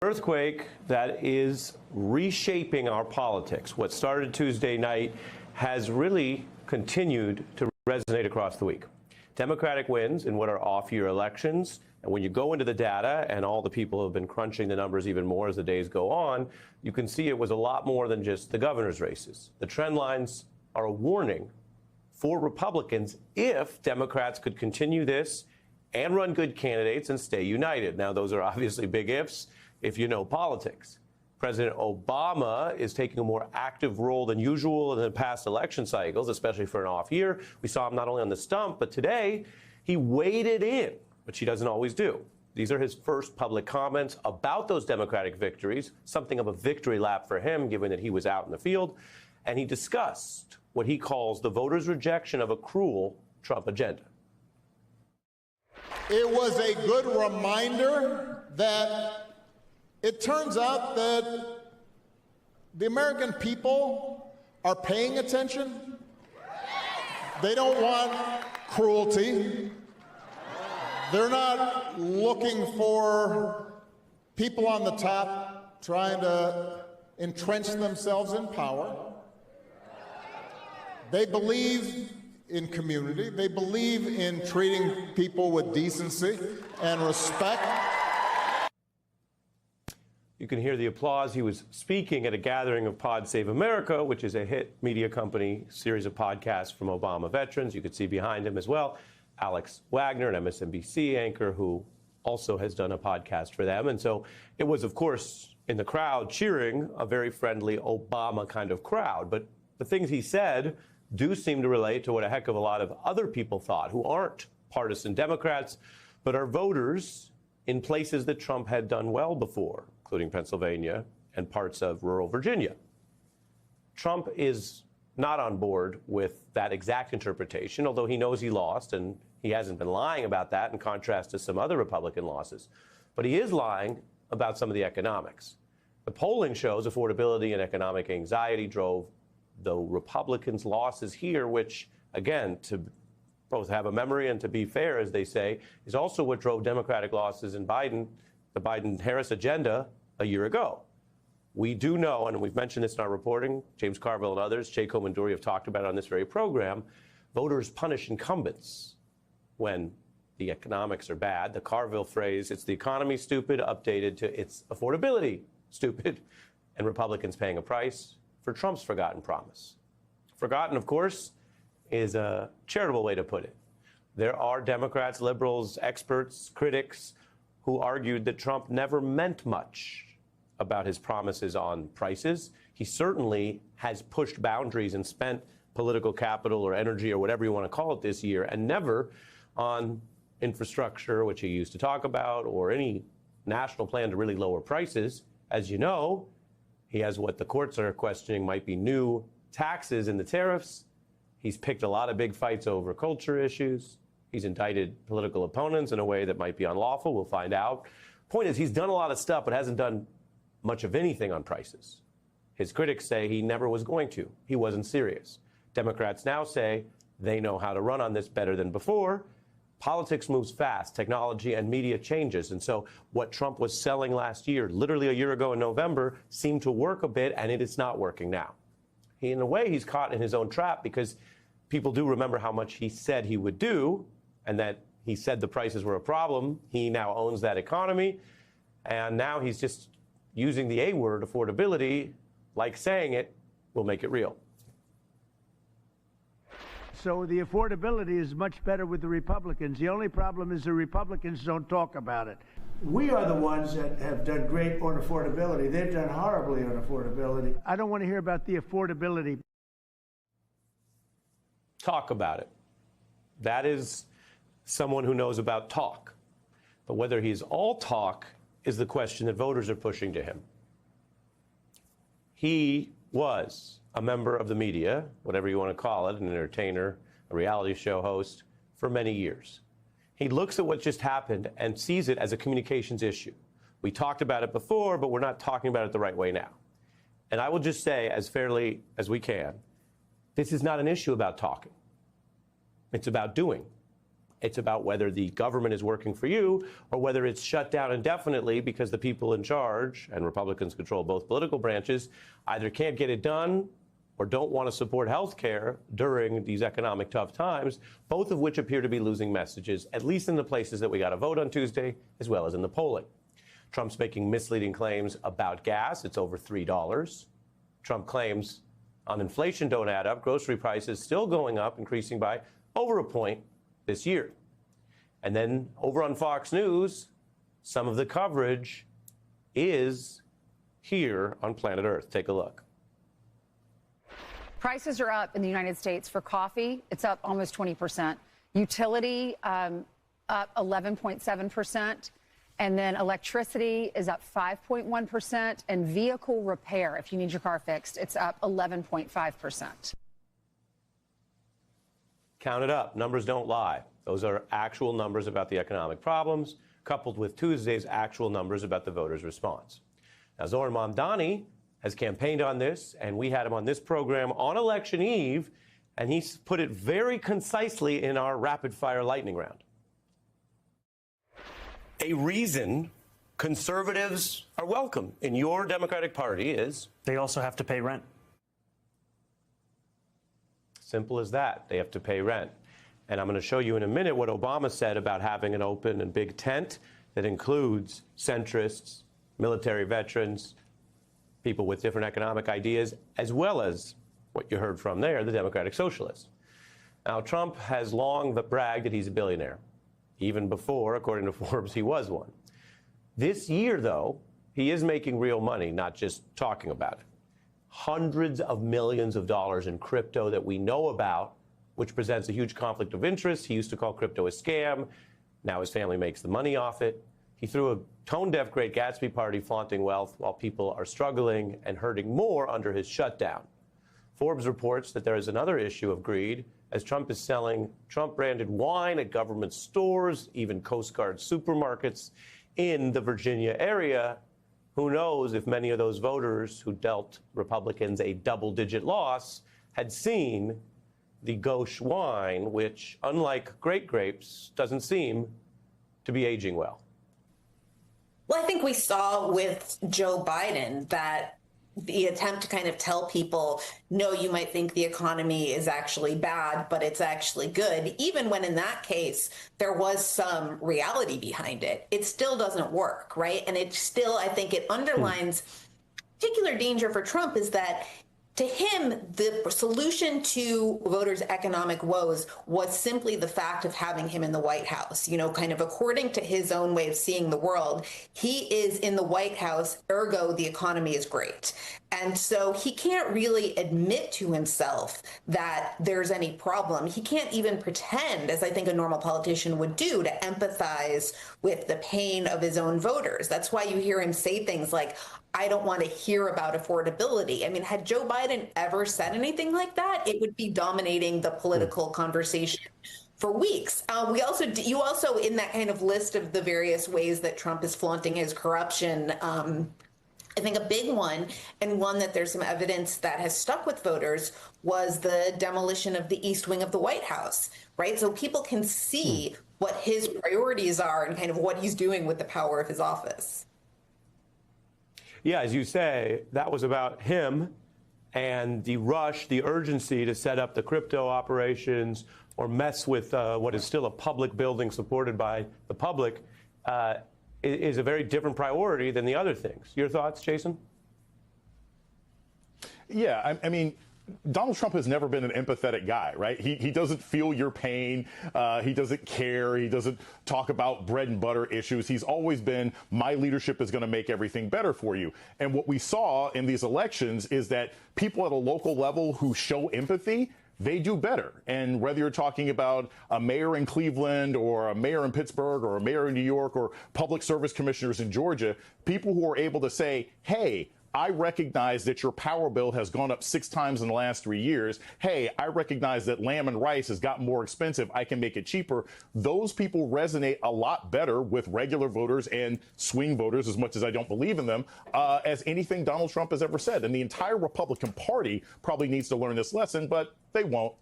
earthquake that is reshaping our politics. What started Tuesday night has really continued to resonate across the week. Democratic wins in what are off-year elections. And when you go into the data, and all the people have been crunching the numbers even more as the days go on, you can see it was a lot more than just the governor's races. The trend lines are a warning for Republicans if Democrats could continue this and run good candidates and stay united. Now, those are obviously big ifs if you know politics. President Obama is taking a more active role than usual in the past election cycles, especially for an off year. We saw him not only on the stump, but today he waded in, which he doesn't always do. These are his first public comments about those Democratic victories, something of a victory lap for him, given that he was out in the field. And he discussed what he calls the voters' rejection of a cruel Trump agenda. It was a good reminder that it turns out that the American people are paying attention. They don't want cruelty. They're not looking for people on the top trying to entrench themselves in power. They believe in community. They believe in treating people with decency and respect. You can hear the applause. He was speaking at a gathering of Pod Save America, which is a hit media company series of podcasts from Obama veterans. You could see behind him as well Alex Wagner, an MSNBC anchor who also has done a podcast for them. And so it was, of course, in the crowd cheering, a very friendly Obama kind of crowd. But the things he said do seem to relate to what a heck of a lot of other people thought who aren't partisan Democrats, but are voters in places that Trump had done well before, including Pennsylvania and parts of rural Virginia. Trump is not on board with that exact interpretation, although he knows he lost, and he hasn't been lying about that in contrast to some other Republican losses. But he is lying about some of the economics. The polling shows affordability and economic anxiety drove the Republicans' losses here, which, again, to both have a memory and to be fair, as they say, is also what drove Democratic losses in the Biden-Harris agenda a year ago. We do know, and we've mentioned this in our reporting, James Carville and others, Jay Comanduri have talked about it on this very program, voters punish incumbents when the economics are bad. The Carville phrase, it's the economy stupid, updated to it's affordability stupid, and Republicans paying a price for Trump's forgotten promise. Forgotten, of course, is a charitable way to put it. There are Democrats, liberals, experts, critics who argued that Trump never meant much about his promises on prices. He certainly has pushed boundaries and spent political capital or energy or whatever you want to call it this year, and never on infrastructure, which he used to talk about, or any national plan to really lower prices. As you know, he has what the courts are questioning might be new taxes in the tariffs. He's picked a lot of big fights over culture issues. He's indicted political opponents in a way that might be unlawful. We'll find out. Point is, he's done a lot of stuff, but hasn't done much of anything on prices. His critics say he never was going to. He wasn't serious. Democrats now say they know how to run on this better than before. Politics moves fast. Technology and media changes. And so what Trump was selling last year, literally a year ago in November, seemed to work a bit, and it is not working now. In a way, he's caught in his own trap because people do remember how much he said he would do, and that he said the prices were a problem. He now owns that economy, and now he's just using the A word, affordability, like saying it will make it real. So the affordability is much better with the Republicans. The only problem is the Republicans don't talk about it. We are the ones that have done great on affordability. They've done horribly on affordability. I don't want to hear about the affordability. Talk about it. That is someone who knows about talk. But whether he's all talk is the question that voters are pushing to him. He was a member of the media, whatever you want to call it, an entertainer, a reality show host, for many years. He looks at what just happened and sees it as a communications issue. We talked about it before, but we're not talking about it the right way now. And I will just say, as fairly as we can, this is not an issue about talking. It's about doing. It's about whether the government is working for you or whether it's shut down indefinitely because the people in charge, and Republicans control both political branches, either can't get it done or don't want to support health care during these economic tough times, both of which appear to be losing messages, at least in the places that we got to vote on Tuesday, as well as in the polling. Trump's making misleading claims about gas. It's over $3. Trump claims on inflation don't add up. Grocery prices still going up, increasing by over a point this year. And then over on Fox News, some of the coverage is here on planet Earth. Take a look. Prices are up in the United States for coffee. It's up almost 20%. Utility up 11.7%. And then electricity is up 5.1%. And vehicle repair, if you need your car fixed, it's up 11.5%. Count it up. Numbers don't lie. Those are actual numbers about the economic problems, coupled with Tuesday's actual numbers about the voters' response. Now, Zohran Mamdani has campaigned on this, and we had him on this program on election eve, and he's put it very concisely in our rapid-fire lightning round. A reason conservatives are welcome in your Democratic Party is they also have to pay rent. Simple as that. They have to pay rent. And I'm going to show you in a minute what Obama said about having an open and big tent that includes centrists, military veterans, people with different economic ideas, as well as what you heard from there, the Democratic Socialists. Now, Trump has long bragged that he's a billionaire. Even before, according to Forbes, he was one. This year, though, he is making real money, not just talking about it. Hundreds of millions of dollars in crypto that we know about, which presents a huge conflict of interest. He used to call crypto a scam. Now his family makes the money off it. He threw a tone-deaf Great Gatsby party flaunting wealth while people are struggling and hurting more under his shutdown. Forbes reports that there is another issue of greed as Trump is selling Trump-branded wine at government stores, even Coast Guard supermarkets in the Virginia area. Who knows if many of those voters who dealt Republicans a double-digit loss had seen the gauche wine, which, unlike great grapes, doesn't seem to be aging well. Well, I think we saw with Joe Biden that the attempt to kind of tell people, no, you might think the economy is actually bad, but it's actually good, even when in that case, there was some reality behind it, it still doesn't work, right? And it still, I think it underlines particular danger for Trump is that to him, the solution to voters' economic woes was simply the fact of having him in the White House. You know, kind of according to his own way of seeing the world, he is in the White House, ergo the economy is great. And so he can't really admit to himself that there's any problem. He can't even pretend, as I think a normal politician would do, to empathize with the pain of his own voters. That's why you hear him say things like, I don't want to hear about affordability. I mean, had Joe Biden ever said anything like that, it would be dominating the political conversation for weeks. You also, in that kind of list of the various ways that Trump is flaunting his corruption, I think a big one, and one that there's some evidence that has stuck with voters, was the demolition of the East Wing of the White House, right? So people can see what his priorities are and kind of what he's doing with the power of his office. Yeah, as you say, that was about him and the rush, the urgency to set up the crypto operations or mess with what is still a public building supported by the public is a very different priority than the other things. Your thoughts, Jason? Yeah, I mean, Donald Trump has never been an empathetic guy, right? He doesn't feel your pain. He doesn't care. He doesn't talk about bread and butter issues. He's always been, my leadership is going to make everything better for you. And what we saw in these elections is that people at a local level who show empathy, they do better. And whether you're talking about a mayor in Cleveland or a mayor in Pittsburgh or a mayor in New York or public service commissioners in Georgia, people who are able to say, hey, I recognize that your power bill has gone up 6 times in the last 3 years. Hey, I recognize that lamb and rice has gotten more expensive. I can make it cheaper. Those people resonate a lot better with regular voters and swing voters, as much as I don't believe in them, as anything Donald Trump has ever said. And the entire Republican Party probably needs to learn this lesson, but they won't.